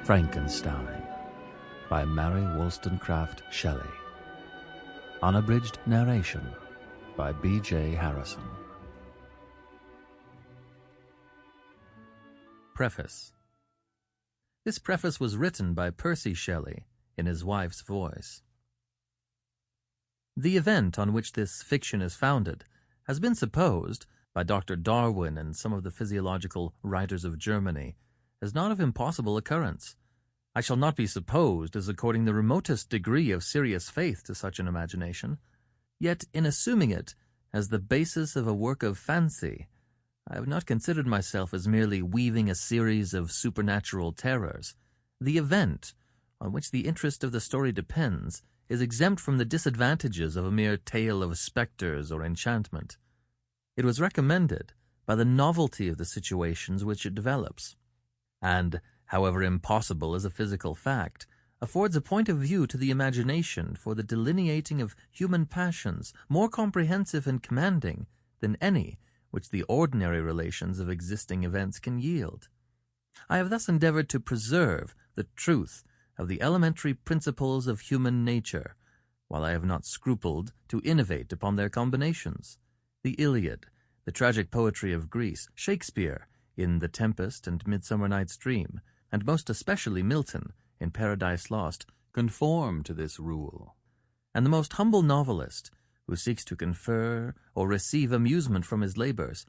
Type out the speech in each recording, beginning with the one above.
Frankenstein by Mary Wollstonecraft Shelley. Unabridged narration by B.J.Harrison. Preface. This preface was written by Percy Shelley in his wife's voice. The event on which this fiction is founded has been supposed, by Dr. Darwin and some of the physiological writers of Germany, as not of impossible occurrence. I shall not be supposed as according the remotest degree of serious faith to such an imagination, yet in assuming it as the basis of a work of fancy, I have not considered myself as merely weaving a series of supernatural terrors. The event, on which the interest of the story depends, is exempt from the disadvantages of a mere tale of spectres or enchantment. It was recommended by the novelty of the situations which it develops, and, however impossible as a physical fact, affords a point of view to the imagination for the delineating of human passions more comprehensive and commanding than any which the ordinary relations of existing events can yield. I have thus endeavored to preserve the truth of the elementary principles of human nature, while I have not scrupled to innovate upon their combinations. The Iliad, the tragic poetry of Greece, Shakespeare in The Tempest and Midsummer Night's Dream, and most especially Milton in Paradise Lost, conform to this rule. And the most humble novelist, who seeks to confer or receive amusement from his labors,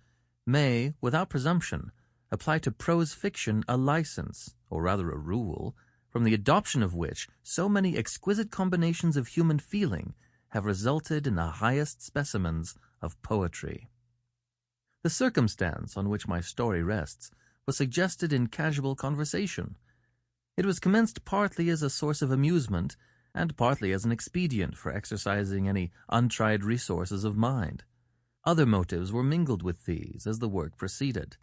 may, without presumption, apply to prose fiction a license, or rather a rule, from the adoption of which so many exquisite combinations of human feeling have resulted in the highest specimens of poetry. The circumstance on which my story rests was suggested in casual conversation. It was commenced partly as a source of amusement and partly as an expedient for exercising any untried resources of mind. Other motives were mingled with these as the work proceeded.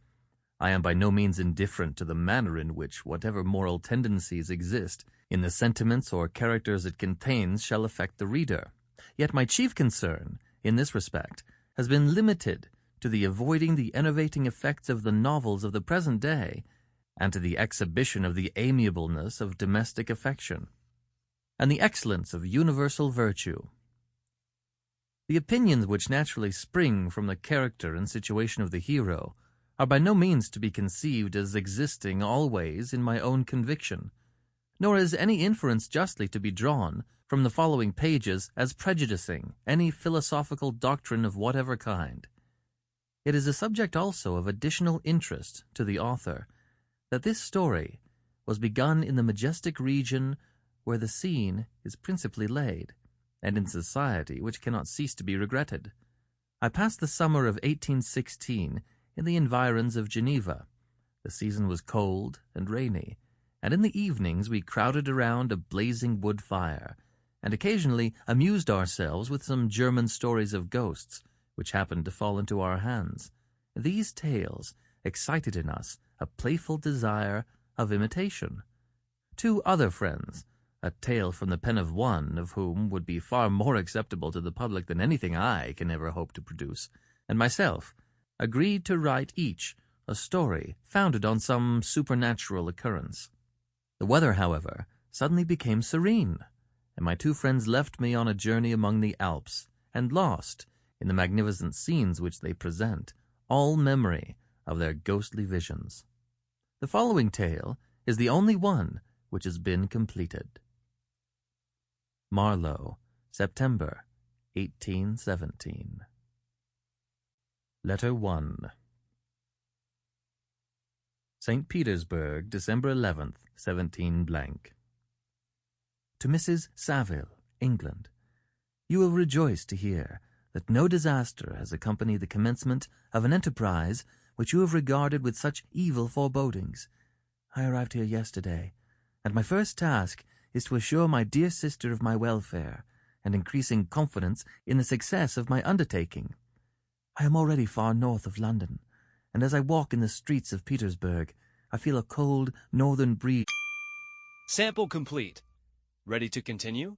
I am by no means indifferent to the manner in which whatever moral tendencies exist in the sentiments or characters it contains shall affect the reader. Yet my chief concern, in this respect, has been limited to the avoiding the enervating effects of the novels of the present day, and to the exhibition of the amiableness of domestic affection, and the excellence of universal virtue. The opinions which naturally spring from the character and situation of the hero are by no means to be conceived as existing always in my own conviction, nor is any inference justly to be drawn from the following pages as prejudicing any philosophical doctrine of whatever kind. It is a subject also of additional interest to the author that this story was begun in the majestic region where the scene is principally laid, and in society which cannot cease to be regretted. I passed the summer of 1816 in the environs of Geneva. The season was cold and rainy, and in the evenings we crowded around a blazing wood fire, and occasionally amused ourselves with some German stories of ghosts, which happened to fall into our hands. These tales excited in us a playful desire of imitation. Two other friends, a tale from the pen of one of whom would be far more acceptable to the public than anything I can ever hope to produce, and myself, agreed to write each a story founded on some supernatural occurrence. The weather, however, suddenly became serene, and my two friends left me on a journey among the Alps, and lost, in the magnificent scenes which they present, all memory of their ghostly visions. The following tale is the only one which has been completed. Marlow, September, 1817. Letter 1. St. Petersburg, December 11th, 17 blank. To Mrs. Saville, England. You will rejoice to hear that no disaster has accompanied the commencement of an enterprise which you have regarded with such evil forebodings. I arrived here yesterday, and my first task is to assure my dear sister of my welfare, and increasing confidence in the success of my undertaking. I am already far north of London, and as I walk in the streets of Petersburg, I feel a cold northern breeze. Sample complete. Ready to continue?